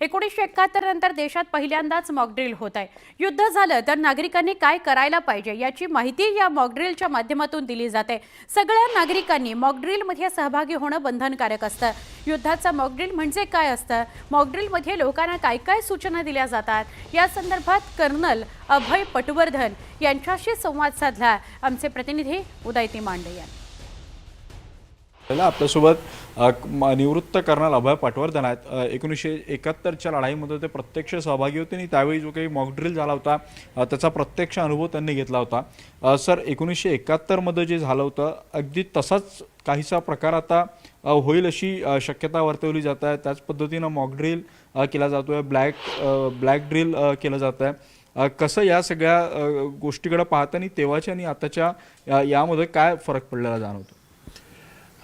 1971 नंतर देशात पहिल्यांदाच मॉकड्रिल होत आहे। युद्ध झालं तर नागरिकांनी काय करायला पाहिजे याची माहिती या मॉकड्रिलच्या माध्यमातून दिली जाते। सगळ्या नागरिकांनी मॉकड्रिलमध्ये सहभागी होणं बंधनकारक असतं। युद्धाचा मॉकड्रिल म्हणजे काय असतं, मॉकड्रिलमध्ये लोकांना काय काय सूचना दिल्या जातात, या संदर्भात कर्नल अभय पटवर्धन यांच्याशी संवाद साधला आमचे प्रतिनिधी उदयती मांडे यांनी। आपल्यासोबत निवृत्त कर्नल अभय पटवर्धन आहेत। 1971च्या लढाईमध्ये ते प्रत्यक्ष सहभागी होते आणि त्यावेळी जो काही मॉकड्रिल झाला होता त्याचा प्रत्यक्ष अनुभव त्यांनी घेतला होता। सर, 1971 मध्ये जे झालं होतं अगदी तसाच काहीसा प्रकार आता होईल अशी शक्यता वर्तवली जात आहे। त्याच पद्धतीनं मॉकड्रिल केला जातोय, ब्लॅक ड्रिल केलं जात आहे। कसं या सगळ्या गोष्टीकडे पाहताना तेव्हाच्या आणि आताच्या यामध्ये काय फरक पडलेला जाणवतो?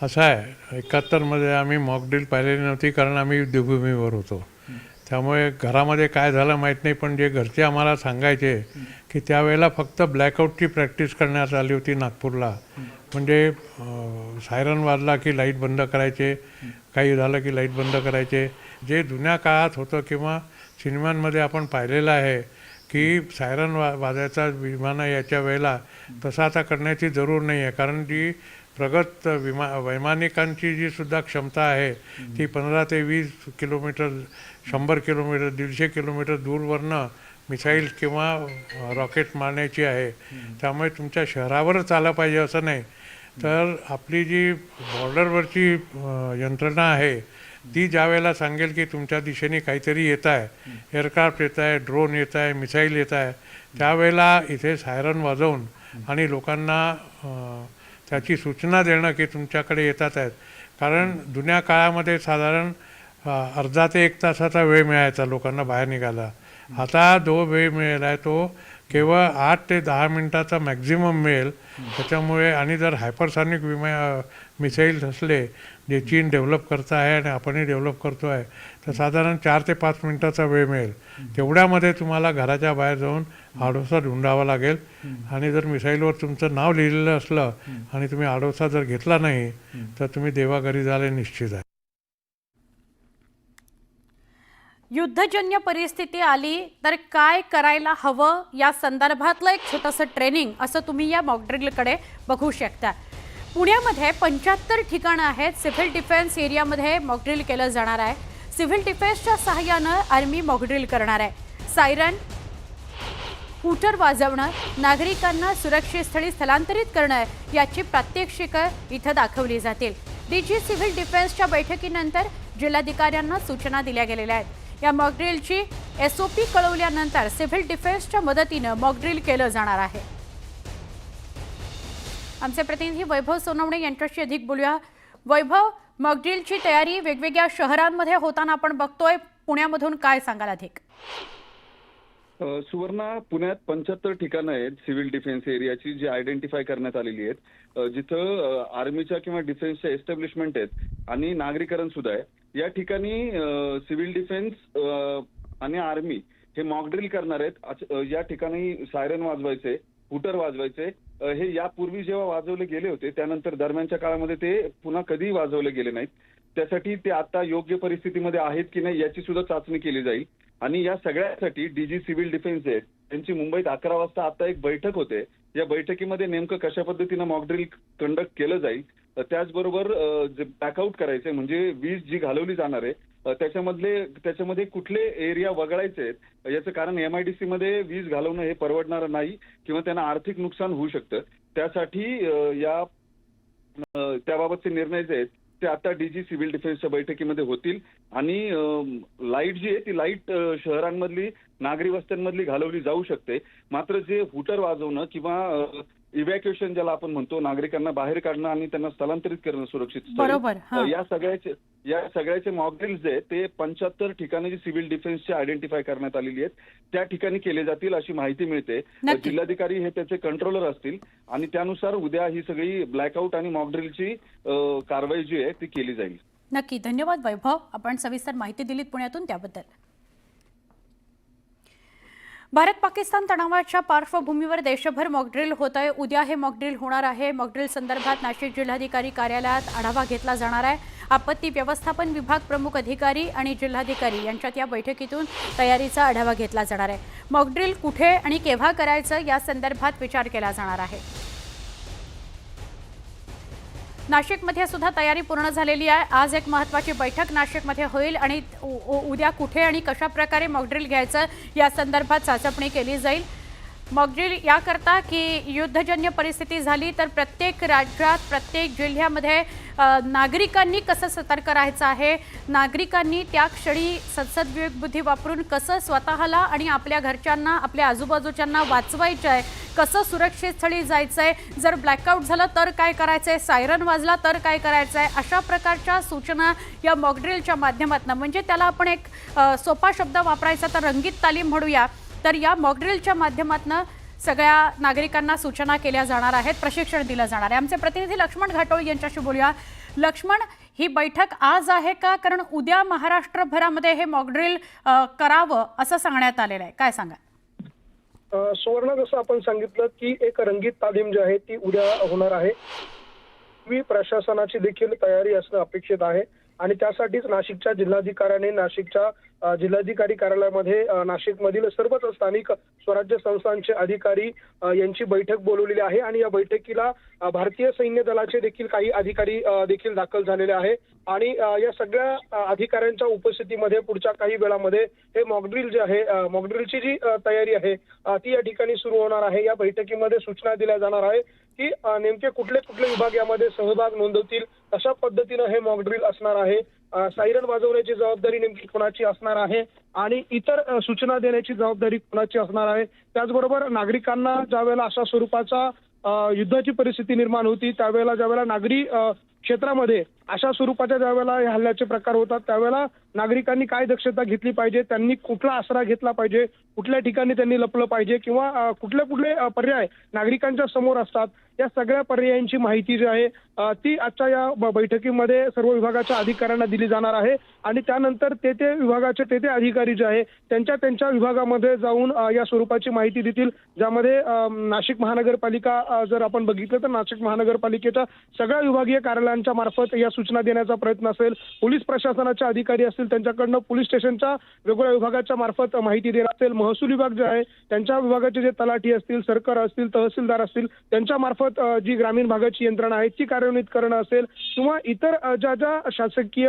असं आहे, 71मध्ये आम्ही मॉकड्रिल पाहिलेली नव्हती कारण आम्ही युद्धभूमीवर होतो। त्यामुळे घरामध्ये काय झालं माहीत नाही, पण जे घरचे आम्हाला सांगायचे की त्यावेळेला फक्त ब्लॅकआउटची प्रॅक्टिस करण्यात आली होती नागपूरला। म्हणजे सायरन वाजला की लाईट बंद करायचे, काही झालं की लाईट बंद करायचे। जे जुन्या काळात होतं किंवा सिनेमांमध्ये आपण पाहिलेलं आहे की सायरन वाजायचा विमानं याच्या वेळेला, तसं आता करण्याची जरूर नाही आहे। कारण जी प्रगत वैमानिकांची जी सुद्धा क्षमता आहे ती 15 ते 20 किलोमीटर, 100 किलोमीटर, 150 किलोमीटर दूरवरनं मिसाईल किंवा रॉकेट मारण्याची आहे। त्यामुळे तुमच्या शहरावरच आलं पाहिजे असं नाही, तर आपली जी बॉर्डरवरची यंत्रणा आहे ती ज्या वेळेला सांगेल की तुमच्या दिशेने काहीतरी येत आहे, एअरक्राफ्ट येत आहे, ड्रोन येत आहे, मिसाईल येत आहे, त्यावेळेला इथे सायरन वाजवून आणि लोकांना त्याची सूचना देणं की तुमच्याकडे येतात आहेत। कारण जुन्या काळामध्ये साधारण अर्धा ते 1 तासाचा वेळ मिळायचा लोकांना बाहेर निघायला। आता जो वेळ मिळाला आहे तो केवळ 8 ते 10 मिनिटाचा मॅक्झिमम मिळेल। त्याच्यामुळे आणि जर हायपरसॉनिक मिसाईल्स असले जे चीन डेव्हलप करत आहे आणि आपणही डेव्हलप करतो आहे, तर साधारण 4 ते 5 मिनिटाचा वेळ मिळेल। तेवढ्यामध्ये तुम्हाला घराच्या बाहेर जाऊन आडोसा ढूंढावा लागेल आणि जर मिसाईलवर तुमचं नाव लिहिलेलं असलं आणि तुम्ही आडोसा जर घेतला नाही तर तुम्ही देवाघरी झाले निश्चित आहे। युद्धजन्य परिस्थिती आली तर काय करायला हवं या संदर्भातलं एक छोटंसं ट्रेनिंग असं तुम्ही या मॉकड्रिलकडे बघू शकता। पुण्यामध्ये 75 ठिकाणं आहेत, सिव्हिल डिफेन्स एरियामध्ये मॉकड्रिल केलं जाणार आहे। सिव्हिल डिफेन्सच्या सहाय्यानं आर्मी मॉकड्रिल करणार आहे। सायरन, हूटर वाजवणं, नागरिकांना सुरक्षित स्थळी स्थलांतरित करणं याची प्रात्यक्षिकं इथं दाखवली जातील। डीजी सिव्हिल डिफेन्सच्या बैठकीनंतर जिल्हाधिकाऱ्यांना सूचना दिल्या गेलेल्या आहेत। या मॉकड्रिलची SOP कळवल्यानंतर सिव्हिल डिफेन्सच्या मदतीनं मॉकड्रिल केलं जाणार आहे। आमचे प्रतिनिधी वैभव सोनवणे यांच्याशी अधिक बोलूया। वैभव, मॉकड्रिलची तयारी वेगवेगळ्या शहरांमध्ये होताना आपण बघतोय, पुण्यामधून काय सांगाल अधिक? सुवर्णा, पुण्यात 75 ठिकाणं आहेत सिव्हिल डिफेन्स एरियाची जी आयडेंटिफाय करण्यात आलेली आहेत, जिथं आर्मीच्या किंवा डिफेन्सच्या एस्टॅब्लिशमेंट आहेत आणि नागरीकरण सुद्धा आहे। या ठिकाणी सिव्हिल डिफेन्स आणि आर्मी हे मॉकड्रिल करणार आहेत। या ठिकाणी सायरन वाजवायचे, हूटर वाजवायचे, हे यापूर्वी जेव्हा वाजवले गेले होते त्यानंतर दरम्यानच्या काळामध्ये ते पुन्हा कधीही वाजवले गेले नाहीत। त्यासाठी ते आता योग्य परिस्थितीमध्ये आहेत की नाही याची सुद्धा चाचणी केली जाईल। आणि या सगळ्यासाठी डीजी सिव्हिल डिफेन्स आहेत त्यांची मुंबईत 11 वाजता आता एक बैठक होते। या बैठकीमध्ये नेमकं कशा पद्धतीनं मॉकड्रिल कंडक्ट केलं जाईल, त्याचबरोबर जे ब्लॅकआउट करायचे म्हणजे वीज जी घालवली जाणार आहे त्याच्यामध्ये कुठले एरिया वगळायचे आहेत याचं कारण MIDC मध्ये वीज घालवणं हे परवडणारं नाही किंवा त्यांना आर्थिक नुकसान होऊ शकतं। त्यासाठी त्याबाबतचे निर्णय जे आहेत ते आता डीजी सिव्हिल डिफेन्सच्या बैठकीमध्ये होतील। आणि लाईट जी आहे ती लाईट शहरांमधली, नागरी वस्त्यांमधली घालवली जाऊ शकते। मात्र जे हूटर वाजवणं किंवा इव्हॅक्युएशन ज्याला आपण म्हणतो, नागरिकांना बाहेर काढणं आणि त्यांना स्थलांतरित करणं सुरक्षित स्थळी, या सगळ्याचे मॉकड्रिल्स जे आहेत ते 75 ठिकाणी जी सिव्हिल डिफेन्सची आयडेंटिफाय करण्यात आलेली आहेत त्या ठिकाणी केले जातील अशी माहिती मिळते। जिल्हाधिकारी हे त्याचे कंट्रोलर असतील आणि त्यानुसार उद्या ही सगळी ब्लॅकआउट आणि मॉकड्रिलची कारवाई जी आहे ती केली जाईल। नक्की, धन्यवाद वैभव, आपण सविस्तर माहिती दिलीत पुण्यातून त्याबद्दल। भारत पाकिस्तान तणावाच्या पार्श्वभूमीवर देशभर मॉकड्रिल होत आहे। उद्या हे मॉकड्रिल होणार आहे। मॉकड्रिल संदर्भात नाशिक जिल्हाधिकारी कार्यालयात आढावा घेतला जाणार आहे। आपत्ती व्यवस्थापन विभाग प्रमुख अधिकारी आणि जिल्हाधिकारी यांच्यात या बैठकीतून तयारीचा आढावा घेतला जाणार आहे। मॉकड्रिल कुठे आणि केव्हा करायचं या संदर्भात विचार केला जाणार आहे। नाशिकमध्ये सुद्धा तयारी पूर्ण झालेली आहे। आज एक महत्त्वाची बैठक नाशिकमध्ये होईल आणि उद्या कुठे आणि कशा प्रकारे मॉकड्रिल घ्यायचं या संदर्भात चाचपणी केली जाईल। मॉकड्रिल याकरता की युद्धजन्य परिस्थिती झाली तर प्रत्येक राज्यात प्रत्येक जिल्ह्यामध्ये नागरिकांनी कसं सतर्क राहायचं आहे, नागरिकांनी त्या क्षणी सद्सद्विवेक बुद्धी वापरून कसं स्वतःला आणि आपल्या घरच्यांना आपल्या आजूबाजूच्यांना वाचवायचं आहे, कसं सुरक्षित स्थळी जायचं आहे, जर ब्लॅकआउट झालं तर काय करायचं आहे, सायरन वाजला तर काय करायचं आहे, अशा प्रकारच्या सूचना या मॉकड्रिलच्या माध्यमातून म्हणजे त्याला आपण एक सोपा शब्द वापरायचा तर रंगीत तालीम म्हणूया तर या मॉकड्रिलच्या माध्यमातून सगळ्या नागरिकांना सूचना केल्या जाणार आहेत, प्रशिक्षण दिलं जाणार आहे। आमचे प्रतिनिधी लक्ष्मण घाटोळी यांच्याशी बोलूया। लक्ष्मण, ही बैठक आज आहे का? कारण उद्या महाराष्ट्रभरामध्ये हे मॉकड्रिल करावं असं सांगण्यात आलेलं आहे, काय सांगा? सुवर्ण, जसं आपण सांगितलं की एक रंगीत तालीम जी आहे ती उद्या होणार आहे। प्रशासनाची देखील तयारी असणं अपेक्षित आहे आणि त्यासाठीच नाशिकच्या जिल्हाधिकाऱ्याने नाशिकच्या जिल्हाधिकारी कार्यालयामध्ये नाशिकमधील सर्वच स्थानिक स्वराज्य संस्थांचे अधिकारी यांची बैठक बोलवलेली आहे आणि या बैठकीला भारतीय सैन्य दलाचे देखील काही अधिकारी देखील दाखल झालेले आहे आणि या सगळ्या अधिकाऱ्यांच्या उपस्थितीमध्ये पुढच्या काही वेळामध्ये हे मॉकड्रिल जे आहे मॉकड्रिलची जी तयारी आहे ती या ठिकाणी सुरू होणार आहे। या बैठकीमध्ये सूचना दिल्या जाणार आहे की नेमके कुठले कुठले विभाग यामध्ये सहभाग नोंदवतील, कशा पद्धतीनं हे मॉकड्रिल असणार आहे, सायरन वाजवण्याची जबाबदारी नेमकी कोणाची असणार आहे आणि इतर सूचना देण्याची जबाबदारी कोणाची असणार आहे। त्याचबरोबर नागरिकांना ज्यावेळेला अशा स्वरूपाचा युद्धाची परिस्थिती निर्माण होती त्यावेळेला ज्यावेळेला नागरी क्षेत्रामध्ये अशा स्वरूपाच्या ज्यावेळेला या हल्ल्याचे प्रकार होतात त्यावेळेला नागरिकांनी काय दक्षता घेतली पाहिजे, त्यांनी कुठला आसरा घेतला पाहिजे, कुठल्या ठिकाणी त्यांनी लपलं पाहिजे किंवा कुठले कुठले पर्याय नागरिकांच्या समोर असतात, या सगळ्या पर्यायांची माहिती जी आहे ती आजच्या या बैठकीमध्ये सर्व विभागाच्या अधिकाऱ्यांना दिली जाणार आहे आणि त्यानंतर ते विभागाचे ते अधिकारी जे आहे त्यांच्या विभागामध्ये जाऊन या स्वरूपाची माहिती देतील। ज्यामध्ये नाशिक महानगरपालिका जर आपण बघितलं तर नाशिक महानगरपालिकेच्या सगळ्या विभागीय कार्यालयांच्या मार्फत या सूचना देण्याचा प्रयत्न असेल। पोलीस प्रशासनाचे अधिकारी असतील त्यांच्याकडनं पोलीस स्टेशनच्या वेगवेगळ्या विभागाच्या मार्फत माहिती देणार असेल। महसूल विभाग जे आहे त्यांच्या विभागाचे जे तलाठी असतील, सरकार असतील, तहसीलदार असतील त्यांच्या मार्फत जी ग्रामीण भागाची यंत्रणा आहे ती कार्यान्वित करणं असेल किंवा इतर ज्या शासकीय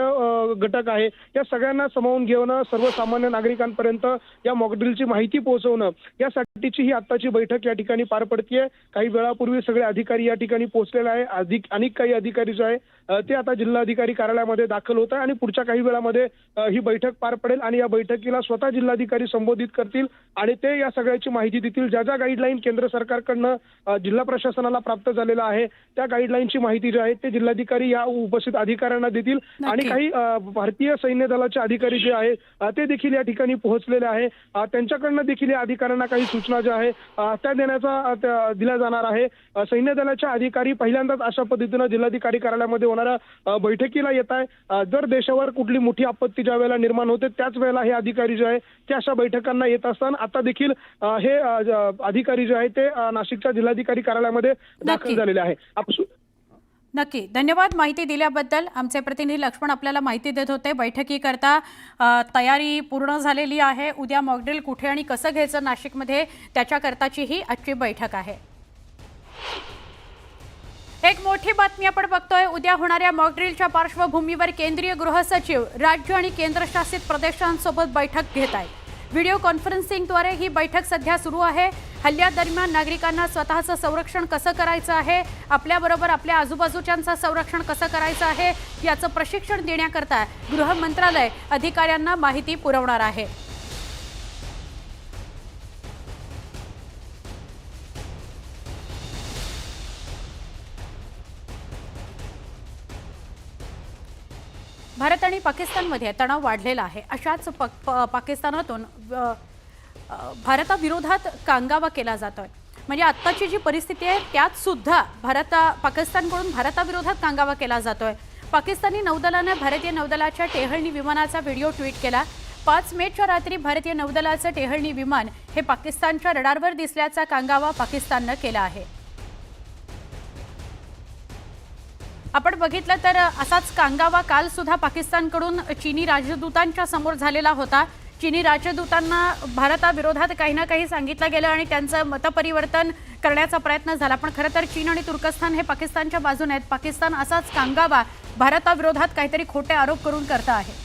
घटक आहे या सगळ्यांना सामावून घेणं, सर्वसामान्य नागरिकांपर्यंत या मॉकड्रिलची माहिती पोहोचवणं यासाठीची ही आत्ताची बैठक या ठिकाणी पार पडतीये। काही वेळापूर्वी सगळे अधिकारी या ठिकाणी पोहोचलेले आहे। अनेक काही अधिकारी जे आहे ते आता जिल्हाधिकारी कार्यालयामध्ये दाखल होत आहे आणि पुढच्या काही वेळामध्ये ही बैठक पार पडेल आणि या बैठकीला स्वतः जिल्हाधिकारी संबोधित करतील आणि ते या सगळ्याची माहिती देतील। ज्या गाईडलाईन केंद्र सरकारकडनं जिल्हा प्रशासनाला प्राप्त झालेला आहे त्या गाईडलाईनची माहिती जी आहे ते जिल्हाधिकारी या उपस्थित अधिकाऱ्यांना देतील आणि काही भारतीय सैन्य दलाचे अधिकारी जे आहे ते देखील या ठिकाणी पोहोचलेले आहे। त्यांच्याकडनं देखील या अधिकाऱ्यांना काही सूचना ज्या आहे त्या दिल्या जाणार आहे। सैन्य दलाचे अधिकारी पहिल्यांदाच अशा पद्धतीनं जिल्हाधिकारी कार्यालयामध्ये होणाऱ्या बैठकीला येत आहे। जर देशावर कुठली मोठी आपत्ती ज्या वेळेला निर्माण होते त्याच वेळेला हे अधिकारी जे आहे ते अशा बैठकांना येत असताना आता देखील हे अधिकारी जे आहे ते नाशिकच्या जिल्हाधिकारी कार्यालयामध्ये दाखल झालेले आहे। नक्की, धन्यवाद माहिती दिल्याबद्दल। आमचे प्रतिनिधी लक्ष्मण आपल्याला माहिती देत होते। बैठकीकरता तयारी पूर्ण झालेली आहे। उद्या मॉकड्रिल कुठे आणि कसं घ्यायचं नाशिकमध्ये त्याच्याकरताची ही आजची बैठक आहे। एक मोठी बातमी आपण बघतोय। उद्या होणाऱ्या मॉकड्रिलच्या पार्श्वभूमीवर केंद्रीय गृह सचिव राज्य आणि केंद्रशासित प्रदेशांसोबत बैठक घेत आहेत। व्हिडिओ कॉन्फरन्सिंगद्वारे ही बैठक सध्या सुरू आहे। हल्ल्यादरम्यान नागरिकांना स्वतःचं संरक्षण कसं करायचं आहे, आपल्याबरोबर आपल्या आजूबाजूच्यांचं संरक्षण कसं करायचं आहे याचं प्रशिक्षण देण्याकरता गृह मंत्रालय अधिकाऱ्यांना माहिती पुरवणार आहे। भारत आणि पाकिस्तानमध्ये तणाव वाढलेला आहे। अशाच पाकिस्तानातून भारताविरोधात कांगावा केला जातोय। म्हणजे आत्ताची जी परिस्थिती आहे त्यात सुद्धा पाकिस्तानकडून भारताविरोधात कांगावा केला जातोय। पाकिस्तानी नौदलाने भारतीय नौदलाच्या टेहळणी विमानाचा व्हिडिओ ट्विट केला। 5 मेच्या रात्री भारतीय नौदलाचं टेहळणी विमान हे पाकिस्तानच्या रडारवर दिसल्याचा कांगावा पाकिस्ताननं केला आहे. आपण बघितलं तर असाच कांगावा काल सुद्धा पाकिस्तानकडून चीनी राजदूतांच्या समोर झालेला होता. चीनी राजदूतांना भारताविरोधात काही ना काही सांगितलं गेलं आणि त्यांचं मतपरिवर्तन करण्याचा प्रयत्न झाला. पण खरं तर चीन आणि तुर्कस्तान हे पाकिस्तानच्या बाजूने आहेत. पाकिस्तान असाच कांगावा भारताविरोधात काहीतरी खोटे आरोप करून करत आहे.